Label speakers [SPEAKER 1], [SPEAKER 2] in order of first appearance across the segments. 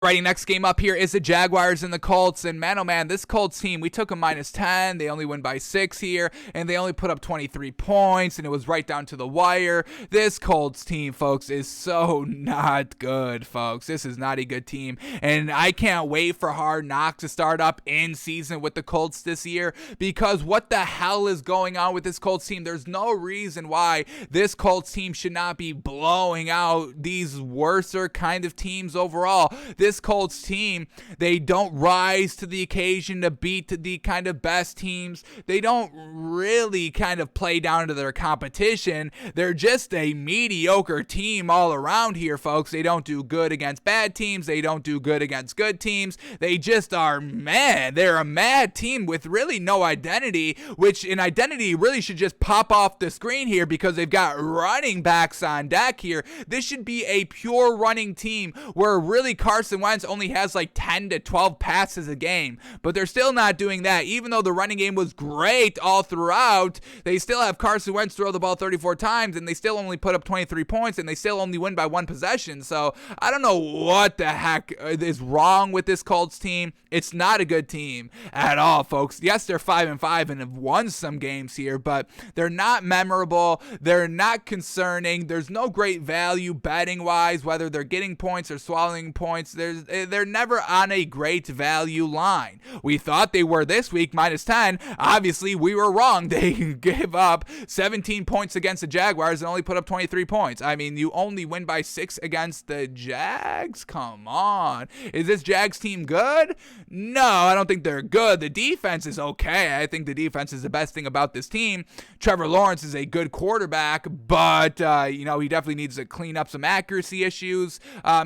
[SPEAKER 1] Righty, next game up here is the Jaguars and the Colts. And man, oh man, this Colts team, we took them -10. They only win by 6 here, and they only put up 23 points, and it was right down to the wire. This Colts team, folks, is so not good, folks. This is not a good team, and I can't wait for Hard Knocks to start up in season with the Colts this year, because what the hell is going on with this Colts team? There's no reason why this Colts team should not be blowing out these worser kind of teams overall. This Colts team, they don't rise to the occasion to beat the kind of best teams. They don't really kind of play down to their competition. They're just a mediocre team all around here, folks. They don't do good against bad teams. They don't do good against good teams. They just are mad. They're a mad team with really no identity, which an identity really should just pop off the screen here because they've got running backs on deck here. This should be a pure running team where really Carson Wentz only has like 10 to 12 passes a game, but they're still not doing that. Even though the running game was great all throughout, they still have Carson Wentz throw the ball 34 times, and they still only put up 23 points, and they still only win by 1 possession. So I don't know what the heck is wrong with this Colts team. It's not a good team at all, folks. Yes, they're 5-5 and have won some games here, but they're not memorable. They're not concerning. There's no great value betting wise, whether they're getting points or swallowing points. They're never on a great value line. We thought they were this week, -10. Obviously, we were wrong. They gave up 17 points against the Jaguars and only put up 23 points. I mean, you only win by 6 against the Jags? Come on. Is this Jags team good? No, I don't think they're good. The defense is okay. I think the defense is the best thing about this team. Trevor Lawrence is a good quarterback, but, he definitely needs to clean up some accuracy issues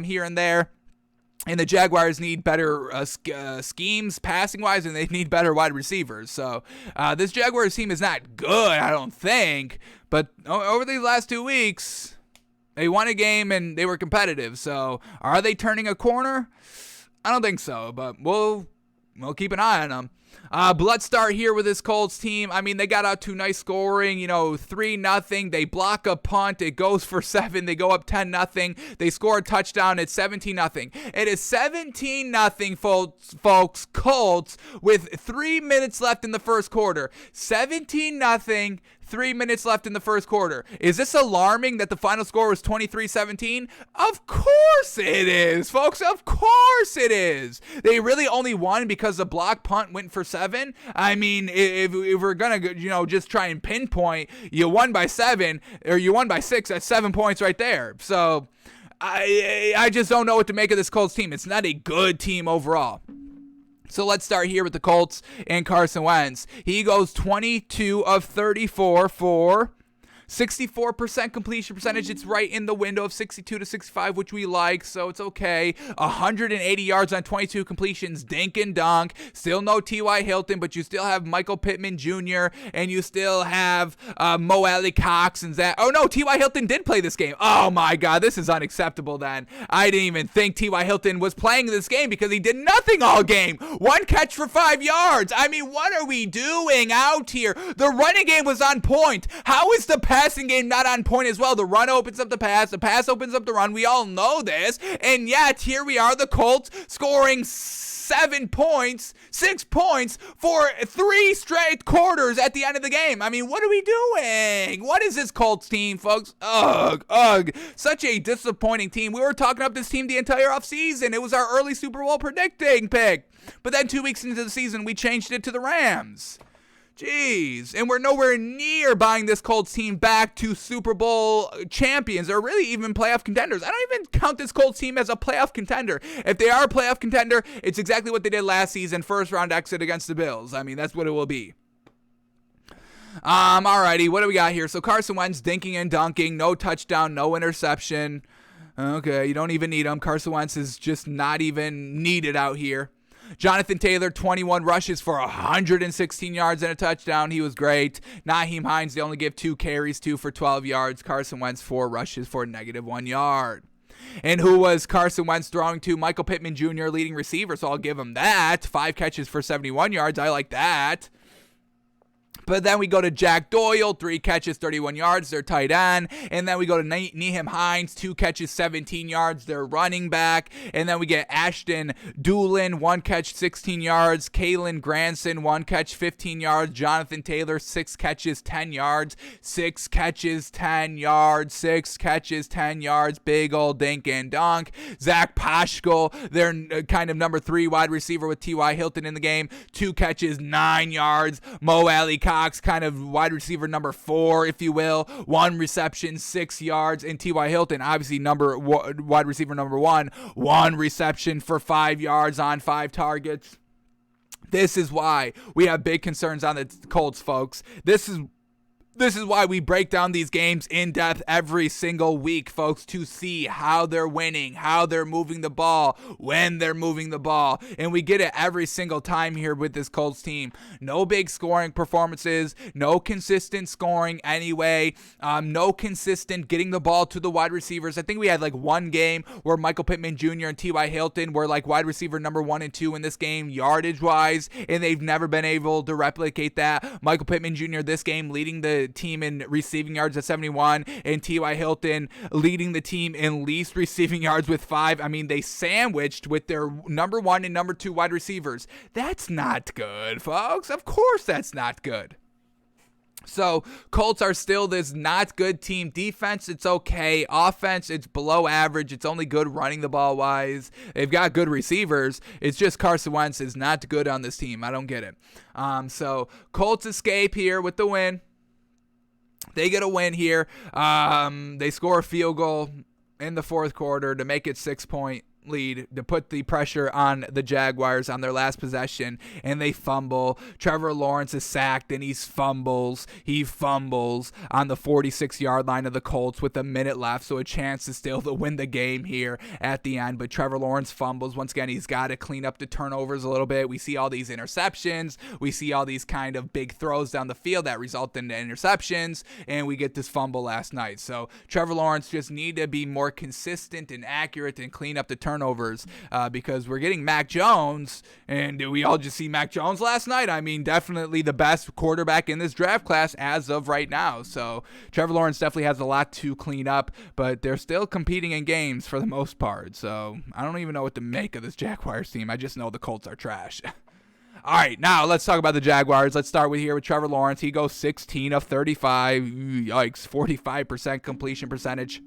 [SPEAKER 1] here and there. And the Jaguars need better schemes passing-wise, and they need better wide receivers. So this Jaguars team is not good, I don't think. But over these last 2 weeks, they won a game and they were competitive. So are they turning a corner? I don't think so, but we'll keep an eye on them. But let's start here with this Colts team. I mean, they got out to nice scoring, 3-0. They block a punt. It goes for 7. They go up 10-0. They score a touchdown. It's 17-0. It is 17-0, folks, Colts, with 3 minutes left in the first quarter. 17-0. 3 minutes left in the first quarter. Is this alarming that the final score was 23-17? Of course it is, folks. Of course it is. They really only won because the block punt went for 7. I mean, if we're going to, just try and pinpoint, you won by 7 or you won by 6, that's 7 points right there. So I just don't know what to make of this Colts team. It's not a good team overall. So let's start here with the Colts and Carson Wentz. He goes 22 of 34 for 64% completion percentage. It's right in the window of 62 to 65, which we like, so it's okay. 180 yards on 22 completions, dink and dunk. Still no T.Y. Hilton, but you still have Michael Pittman Jr., and you still have Mo Alley Cox and that. Oh, no, T.Y. Hilton did play this game. Oh, my God, this is unacceptable then. I didn't even think T.Y. Hilton was playing this game because he did nothing all game. 1 catch for 5 yards. I mean, what are we doing out here? The running game was on point. How is the passing game not on point as well? The run opens up the pass opens up the run. We all know this, and yet here we are, the Colts scoring 6 points for 3 straight quarters at the end of the game. I mean, what are we doing? What is this Colts team, folks? Ugh. Such a disappointing team. We were talking up this team the entire offseason. It was our early Super Bowl predicting pick, but then 2 weeks into the season, we changed it to the Rams. Jeez, and we're nowhere near buying this Colts team back to Super Bowl champions or really even playoff contenders. I don't even count this Colts team as a playoff contender. If they are a playoff contender, it's exactly what they did last season, first round exit against the Bills. I mean, that's what it will be. Alrighty, what do we got here? So Carson Wentz dinking and dunking, no touchdown, no interception. Okay, you don't even need him. Carson Wentz is just not even needed out here. Jonathan Taylor, 21 rushes for 116 yards and a touchdown. He was great. Nyheim Hines, they only give 2 carries, 2 for 12 yards. Carson Wentz, 4 rushes for -1 yard. And who was Carson Wentz throwing to? Michael Pittman Jr., leading receiver, so I'll give him that. 5 catches for 71 yards. I like that. But then we go to Jack Doyle, 3 catches, 31 yards, their tight end. And then we go to Nyheim Hines, 2 catches, 17 yards, their running back. And then we get Ashton Doolin, 1 catch, 16 yards. Kalen Granson, 1 catch, 15 yards. Jonathan Taylor, 6 catches, 10 yards. 6 catches, 10 yards. 6 catches, 10 yards. Big old dink and dunk. Zach Paschal, their kind of number 3 wide receiver with T.Y. Hilton in the game, 2 catches, 9 yards. Mo Alley Cox, kind of wide receiver number 4, if you will, 1 reception, 6 yards. And T.Y. Hilton, obviously wide receiver number 1, 1 reception for 5 yards on 5 targets. This is why we have big concerns on the Colts, folks. This is why we break down these games in depth every single week, folks, to see how they're winning, how they're moving the ball, when they're moving the ball. And we get it every single time here with this Colts team. No big scoring performances, no consistent scoring anyway, no consistent getting the ball to the wide receivers. I think we had like one game where Michael Pittman Jr. and T.Y. Hilton were like wide receiver number 1 and 2 in this game, yardage-wise, and they've never been able to replicate that. Michael Pittman Jr. this game leading the team in receiving yards at 71, and T.Y. Hilton leading the team in least receiving yards with 5. I mean, they sandwiched with their number 1 and number 2 wide receivers. That's not good, folks. Of course that's not good. So, Colts are still this not good team. Defense, it's okay. Offense, it's below average. It's only good running the ball wise. They've got good receivers. It's just Carson Wentz is not good on this team. I don't get it. So, Colts escape here with the win. They get a win here. They score a field goal in the 4th quarter to make it 6-point lead, to put the pressure on the Jaguars on their last possession, and they fumble. Trevor Lawrence is sacked and he fumbles on the 46-yard line of the Colts with a minute left, so a chance to still to win the game here at the end. But Trevor Lawrence fumbles. Once again, he's got to clean up the turnovers a little bit. We see all these interceptions, we see all these kind of big throws down the field that result in interceptions, and we get this fumble last night. So Trevor Lawrence just need to be more consistent and accurate and clean up the turnovers, because we're getting Mac Jones, and did we all just see Mac Jones last night? I mean, definitely the best quarterback in this draft class as of right now. So Trevor Lawrence definitely has a lot to clean up, but they're still competing in games for the most part. So I don't even know what to make of this Jaguars team. I just know the Colts are trash. All right, now let's talk about the Jaguars. Let's start with Trevor Lawrence. He goes 16 of 35. Yikes, 45% completion percentage.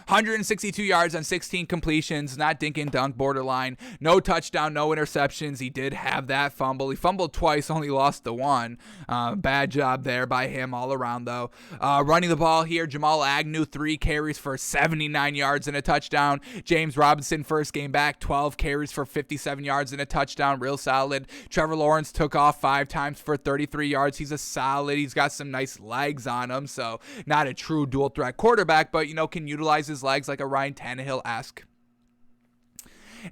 [SPEAKER 1] 162 yards on 16 completions, not dink and dunk, borderline. No touchdown, no interceptions. He did have that fumble. He fumbled twice, only lost the one. Bad job there by him all around, though. Running the ball here, Jamal Agnew, 3 carries for 79 yards and a touchdown. James Robinson, first game back, 12 carries for 57 yards and a touchdown. Real solid. Trevor Lawrence took off 5 times for 33 yards. He's a solid. He's got some nice legs on him, so not a true dual threat quarterback, but, can utilize his legs like a Ryan Tannehill-esque.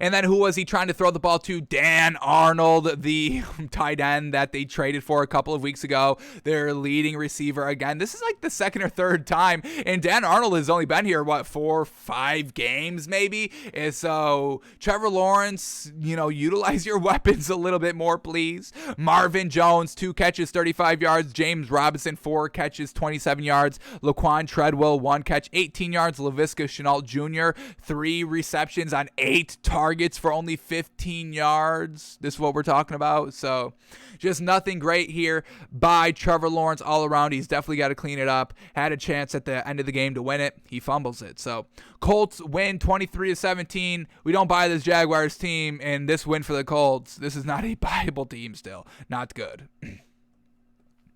[SPEAKER 1] And then who was he trying to throw the ball to? Dan Arnold, the tight end that they traded for a couple of weeks ago, their leading receiver. Again, this is like the 2nd or 3rd time, and Dan Arnold has only been here, 4, 5 games maybe? And so, Trevor Lawrence, utilize your weapons a little bit more, please. Marvin Jones, 2 catches, 35 yards. James Robinson, 4 catches, 27 yards. Laquan Treadwell, 1 catch, 18 yards. Laviska Shenault Jr., 3 receptions on 8 targets for only 15 yards. This is what we're talking about. So just nothing great here by Trevor Lawrence all around. He's definitely got to clean it up. Had a chance at the end of the game to win it. He fumbles it. So Colts win 23-17. We don't buy this Jaguars team, and this win for the Colts. This is not a viable team still. Not good.